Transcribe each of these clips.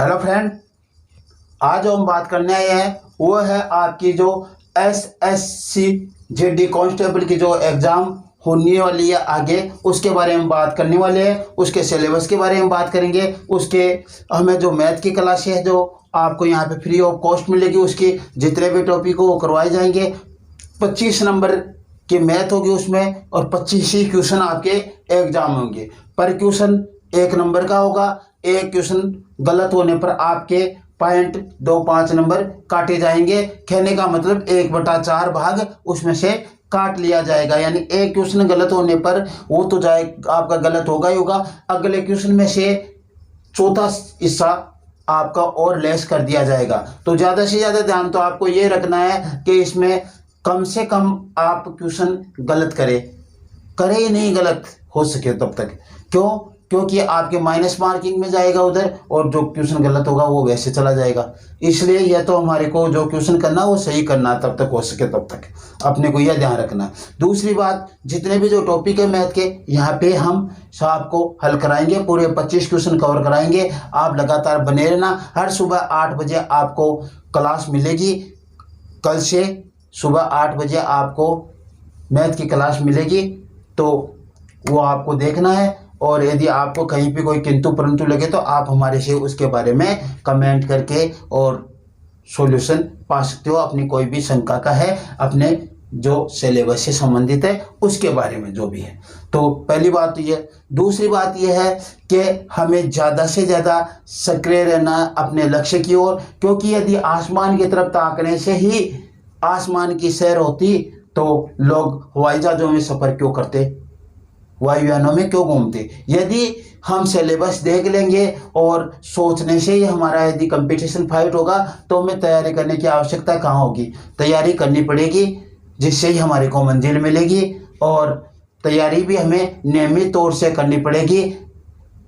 Hello friend, आज जो हम बात करने आए हैं वो है आपकी जो एसएससी जीडी कांस्टेबल की जो एग्ज़ाम होने वाली है आगे, उसके बारे में बात करने वाले हैं। उसके सिलेबस के बारे में बात करेंगे। उसके हमें जो मैथ की क्लासेस है जो आपको यहाँ पे फ्री ऑफ कॉस्ट मिलेगी, उसकी जितने भी टॉपिक हो वो करवाए जाएंगे। 25 नंबर की मैथ होगी उसमें और 25 ही क्वेश्चन आपके एग्जाम होंगे। पर क्वेश्चन 1 नंबर का होगा। एक क्वेश्चन गलत होने पर आपके 0.25 नंबर काटे जाएंगे। कहने का मतलब 1/4 भाग उसमें से काट लिया जाएगा। यानी एक क्वेश्चन गलत होने पर वो तो जाए आपका गलत होगा ही होगा। अगले क्वेश्चन में से चौथा हिस्सा आपका और लेस कर दिया जाएगा। तो ज़्यादा से ज़्यादा ध्यान तो आपको ये रखना है कि इसमें कम से कम आप क्वेश्चन गलत करे ही नहीं, गलत हो सके तब तक। क्योंकि आपके माइनस मार्किंग में जाएगा उधर, और जो क्वेश्चन गलत होगा वो वैसे चला जाएगा। इसलिए यह तो हमारे को जो क्वेश्चन करना वो सही करना, तब तक हो सके तब तक अपने को यह ध्यान रखना। दूसरी बात, जितने भी जो टॉपिक है मैथ के यहाँ पे हम आपको हल कराएंगे। पूरे 25 क्वेश्चन कवर कराएंगे। आप लगातार बने रहना। हर सुबह 8 बजे आपको क्लास मिलेगी। कल से सुबह 8 बजे आपको मैथ की क्लास मिलेगी, तो वो आपको देखना है। और यदि आपको कहीं पे कोई किंतु परंतु लगे तो आप हमारे से उसके बारे में कमेंट करके और सॉल्यूशन पा सकते हो। अपनी कोई भी शंका का है, अपने जो सिलेबस से संबंधित है उसके बारे में जो भी है। तो पहली बात तो ये। दूसरी बात यह है कि हमें ज़्यादा से ज़्यादा सक्रिय रहना अपने लक्ष्य की ओर, क्योंकि यदि आसमान की तरफ ताकने से ही आसमान की सैर होती तो लोग हवाई जहाज़ों में सफ़र क्यों करते, वायुयानों में क्यों घूमते। यदि हम सिलेबस देख लेंगे और सोचने से ही हमारा यदि कंपटीशन फाइट होगा तो हमें तैयारी करने की आवश्यकता कहाँ होगी। तैयारी करनी पड़ेगी, जिससे ही हमारे को मंजिल मिलेगी। और तैयारी भी हमें नियमित तौर से करनी पड़ेगी,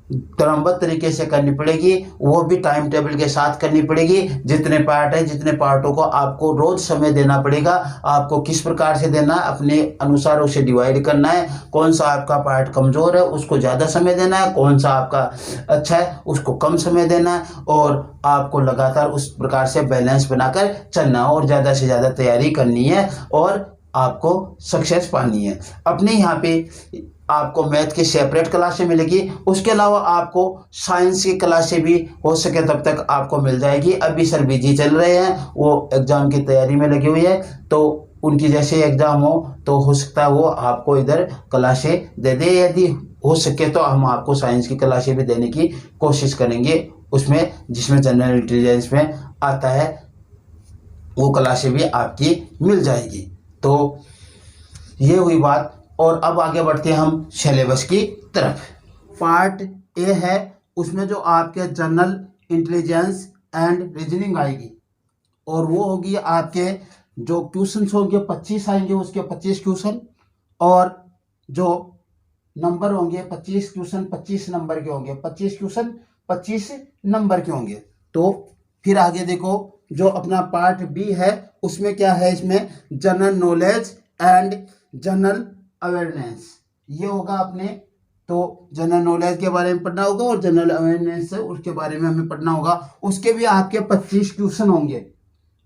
क्रमबद्ध तरीके से करनी पड़ेगी। वो भी टाइम टेबल के साथ करनी पड़ेगी। जितने पार्ट है, जितने पार्टों को आपको रोज समय देना पड़ेगा। आपको किस प्रकार से देना है, अपने अनुसार उसे डिवाइड करना है। कौन सा आपका पार्ट कमज़ोर है उसको ज़्यादा समय देना है, कौन सा आपका अच्छा है उसको कम समय देना है। और आपको लगातार उस प्रकार से बैलेंस बनाकर चलना है और ज़्यादा से ज़्यादा तैयारी करनी है और आपको सक्सेस पानी है। अपने यहाँ पे आपको मैथ की सेपरेट क्लासें मिलेगी। उसके अलावा आपको साइंस की क्लासें भी हो सके तब तक आपको मिल जाएगी। अभी सर बिजी चल रहे हैं, वो एग्ज़ाम की तैयारी में लगी हुई है, तो उनकी जैसे एग्ज़ाम हो सकता है वो आपको इधर क्लासें दे दे। यदि हो सके तो हम आपको साइंस की क्लासें भी देने की कोशिश करेंगे, उसमें जिसमें जनरल इंटेलिजेंस में आता है वो क्लासें भी आपकी मिल जाएगी। तो ये हुई बात। और अब आगे बढ़ते हैं हम सिलेबस की तरफ। पार्ट ए है, उसमें जो आपके जनरल इंटेलिजेंस एंड रीजनिंग आएगी, और वो होगी आपके जो क्वेश्चन होंगे 25 आएंगे, उसके 25 क्वेश्चन। और जो नंबर होंगे 25 क्वेश्चन 25 नंबर के होंगे। 25 क्वेश्चन 25 नंबर के होंगे। तो फिर आगे देखो, जो अपना पार्ट बी है उसमें क्या है, इसमें general knowledge and general awareness ये होगा अपने। तो जनरल नॉलेज के बारे में पढ़ना होगा और जनरल अवेयरनेस है उसके बारे में हमें पढ़ना होगा। उसके भी आपके 25 क्वेश्चन होंगे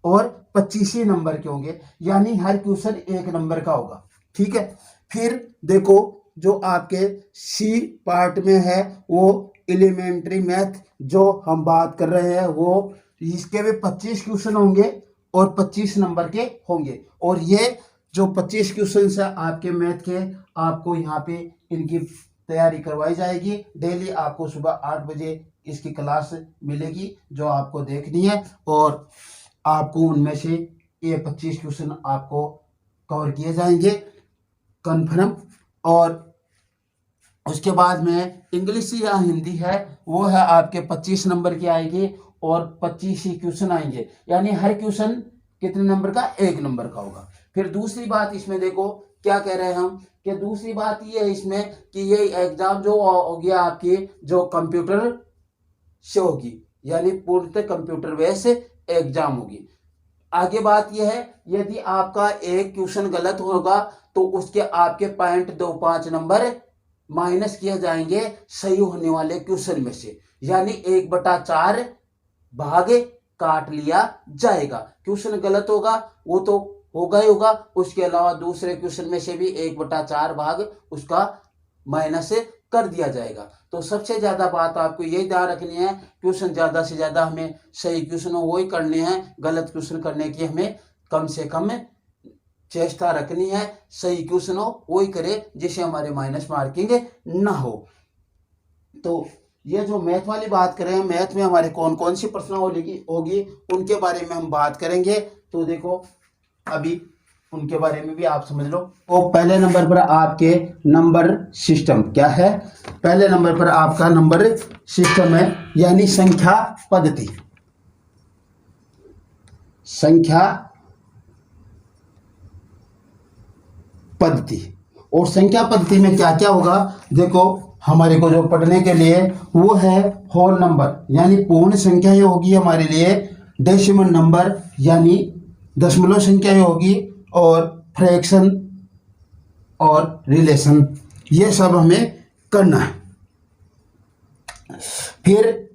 और 25 ही नंबर के होंगे, यानी हर क्वेश्चन 1 नंबर का होगा। ठीक है। फिर देखो, जो आपके सी पार्ट में है वो एलिमेंट्री मैथ जो हम बात कर रहे हैं, वो इसके भी 25 क्वेश्चन होंगे और 25 नंबर के होंगे। और ये जो 25 क्वेश्चन है आपके मैथ के, आपको यहाँ पे इनकी तैयारी करवाई जाएगी। डेली आपको सुबह 8 बजे इसकी क्लास मिलेगी जो आपको देखनी है, और आपको उनमें से ये 25 क्वेश्चन आपको कवर किए जाएंगे कन्फर्म। और उसके बाद में इंग्लिश या हिंदी है, वो है आपके 25 नंबर की आएगी और 25 ही क्वेश्चन आएंगे, यानी हर क्वेश्चन कितने नंबर का, 1 नंबर का होगा। फिर दूसरी बात इसमें देखो क्या कह रहे हैं हम, कि दूसरी बात ये है इसमें कि ये एग्जाम जो हो गया आपकी जो कंप्यूटर से होगी, यानी पूर्णतः कंप्यूटर बेस एग्जाम होगी। आगे बात यह है, यदि आपका एक क्वेश्चन गलत होगा तो उसके आपके 0.25 नंबर माइनस किए जाएंगे सही होने वाले क्वेश्चन में से, यानी 1/4 भाग काट लिया जाएगा। क्वेश्चन गलत होगा वो तो होगा ही होगा, उसके अलावा दूसरे क्वेश्चन में से भी 1/4 भाग उसका माइनस कर दिया जाएगा। तो सबसे ज्यादा बात आपको यही ध्यान रखनी है, क्वेश्चन ज्यादा से ज्यादा हमें सही क्वेश्चन वही करने हैं, गलत क्वेश्चन करने की हमें कम से कम चेष्टा रखनी है। सही क्वेश्चन हो वही करे जिससे हमारे माइनस मार्किंग ना हो। तो ये जो मैथ वाली बात करें, मैथ में हमारे कौन कौन सी प्रश्नावली होगी उनके बारे में हम बात करेंगे। तो देखो अभी उनके बारे में भी आप समझ लो। तो पहले नंबर पर आपके नंबर सिस्टम क्या है, पहले नंबर पर आपका नंबर सिस्टम है, यानी संख्या पद्धति। संख्या पद्धति, और संख्या पद्धति में क्या क्या होगा, देखो हमारे को जो पढ़ने के लिए वो है होल नंबर, यानी पूर्ण संख्या ये होगी हमारे लिए, डेसिमल नंबर यानी दशमलव संख्या ये होगी, और फ्रैक्शन और रिलेशन, ये सब हमें करना है। फिर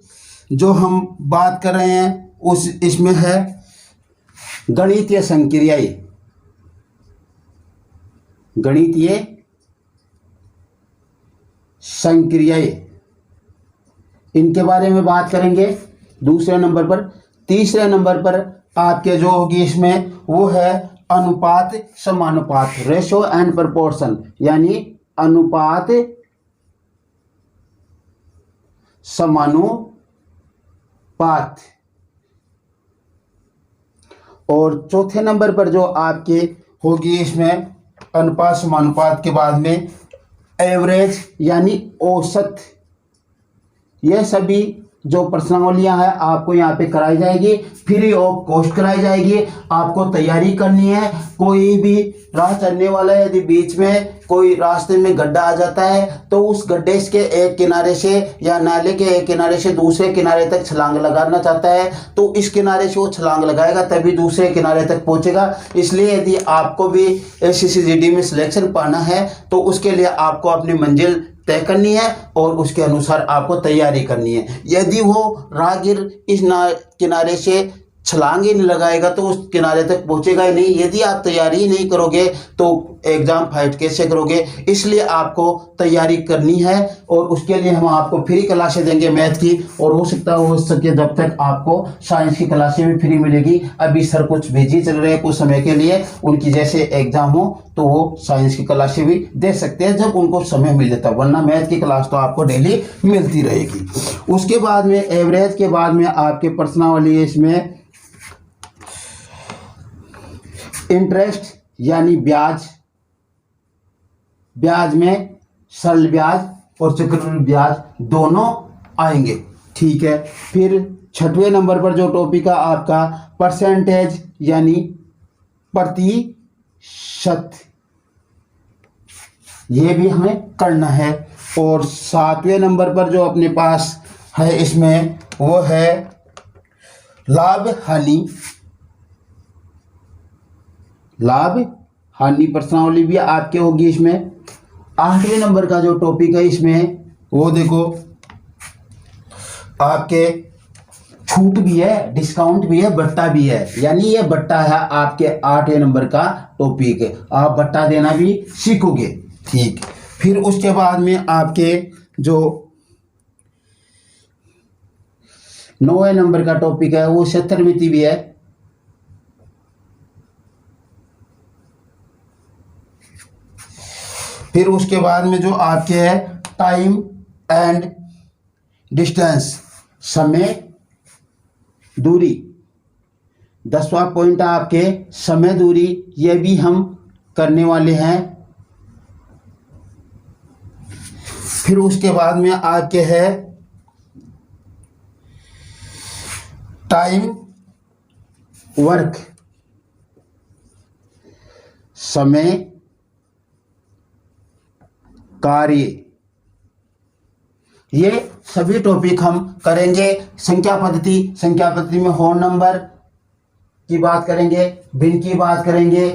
जो हम बात कर रहे हैं उस इसमें है गणितीय संक्रियाएं। गणितीय संक्रियाएं, इनके बारे में बात करेंगे दूसरे नंबर पर। तीसरे नंबर पर आपके जो होगी इसमें वो है अनुपात समानुपात, रेशो एंड प्रोपोर्शन, यानी अनुपात समानुपात। और चौथे नंबर पर जो आपके होगी इसमें अनुपात समानुपात के बाद में एवरेज यानी औसत। यह सभी जो प्रश्नावलियां हैं आपको यहाँ पे कराई जाएगी, फ्री ऑफ कॉस्ट कराई जाएगी। आपको तैयारी करनी है। कोई भी राह चलने वाला है, यदि बीच में कोई रास्ते में गड्ढा आ जाता है तो उस गड्ढे के एक किनारे से या नाले के एक किनारे से दूसरे किनारे तक छलांग लगाना चाहता है तो इस किनारे से वो छलांग लगाएगा तभी दूसरे किनारे तक पहुंचेगा। इसलिए यदि आपको भी SCCGD में सिलेक्शन पाना है तो उसके लिए आपको अपनी मंजिल तय करनी है और उसके अनुसार आपको तैयारी करनी है। यदि वो राहगीर इस किनारे से छलांग ही नहीं लगाएगा तो उस किनारे तक पहुंचेगा ही नहीं। यदि आप तैयारी ही नहीं करोगे तो एग्जाम फाइट कैसे करोगे। इसलिए आपको तैयारी करनी है और उसके लिए हम आपको फ्री क्लासें देंगे मैथ की, और हो सकता हो सके जब तक आपको साइंस की क्लासें भी फ्री मिलेगी। अभी सर कुछ बिजी चल रहे हैं कुछ समय के लिए, उनकी जैसे एग्जाम हो तो वो साइंस की क्लासें भी दे सकते हैं जब उनको समय मिल जाता है, वरना मैथ की क्लास तो आपको डेली मिलती रहेगी। उसके बाद में एवरेज के बाद में आपके प्रश्नावली इसमें इंटरेस्ट यानी ब्याज, ब्याज में सरल ब्याज और चक्रवृद्धि ब्याज दोनों आएंगे, ठीक है। फिर छठवें नंबर पर जो टॉपिक है आपका परसेंटेज यानी प्रतिशत, ये भी हमें करना है। और सातवें नंबर पर जो अपने पास है इसमें वो है लाभ हानि, लाभ हानि प्रश्नावली भी आपके होगी इसमें। आठवें नंबर का जो टॉपिक है इसमें वो देखो आपके छूट भी है, डिस्काउंट भी है, बट्टा भी है, यानी ये बट्टा है आपके 8वें नंबर का टॉपिक। आप बट्टा देना भी सीखोगे, ठीक। फिर उसके बाद में आपके जो 9वें नंबर का टॉपिक है वो क्षेत्रमिति भी है। फिर उसके बाद में जो आपके है टाइम एंड डिस्टेंस, समय दूरी। 10वां पॉइंट आपके समय दूरी, ये भी हम करने वाले हैं। फिर उसके बाद में आपके है टाइम वर्क, समय कार्य, ये सभी टॉपिक हम करेंगे। संख्या पद्धति, संख्या पद्धति में होल नंबर की बात करेंगे, भिन्न की बात करेंगे,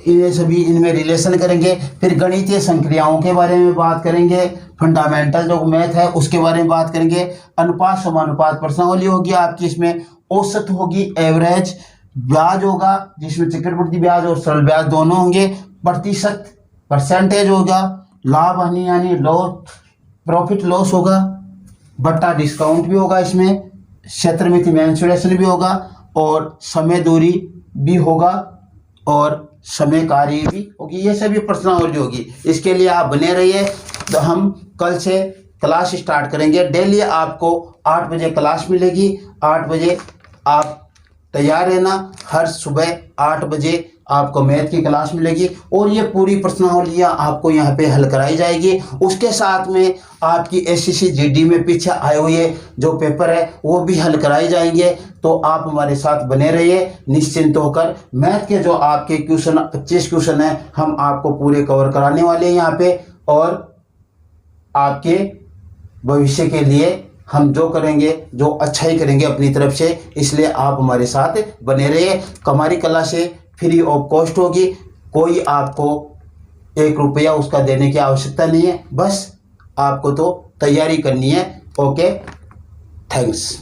ये सभी इनमें रिलेशन करेंगे। फिर गणितीय संक्रियाओं के बारे में बात करेंगे, फंडामेंटल जो मैथ है उसके बारे में बात करेंगे। अनुपात समानुपात प्रश्नावली होगी आपकी, इसमें औसत होगी, एवरेज, ब्याज होगा जिसमें चक्रवृद्धि ब्याज और सरल ब्याज दोनों होंगे, प्रतिशत परसेंटेज होगा, लाभ हानि यानी लॉस प्रॉफिट लॉस होगा, बट्टा डिस्काउंट भी होगा, इसमें क्षेत्रमिति मेंसुरेशन भी होगा, और समय दूरी भी होगा, और समय कार्य भी होगी। ये सभी प्रश्नावली होगी। इसके लिए आप बने रहिए। तो हम कल से क्लास स्टार्ट करेंगे। डेली आपको 8 बजे क्लास मिलेगी। 8 बजे आप तैयार रहना। हर सुबह 8 बजे आपको मैथ की क्लास मिलेगी और ये पूरी प्रश्नावलियाँ आपको यहाँ पे हल कराई जाएगी। उसके साथ में आपकी एसएससी जीडी में पीछे आए हुए जो पेपर है वो भी हल कराए जाएंगे। तो आप हमारे साथ बने रहिए निश्चिंत होकर। मैथ के जो आपके क्वेश्चन 25 क्वेश्चन है हम आपको पूरे कवर कराने वाले हैं यहाँ पे, और आपके भविष्य के लिए हम जो करेंगे जो अच्छा ही करेंगे अपनी तरफ से। इसलिए आप हमारे साथ बने रहिए। हमारी क्लासें फ्री ऑफ कॉस्ट होगी। कोई आपको 1 रुपया उसका देने की आवश्यकता नहीं है, बस आपको तो तैयारी करनी है। Okay, thanks.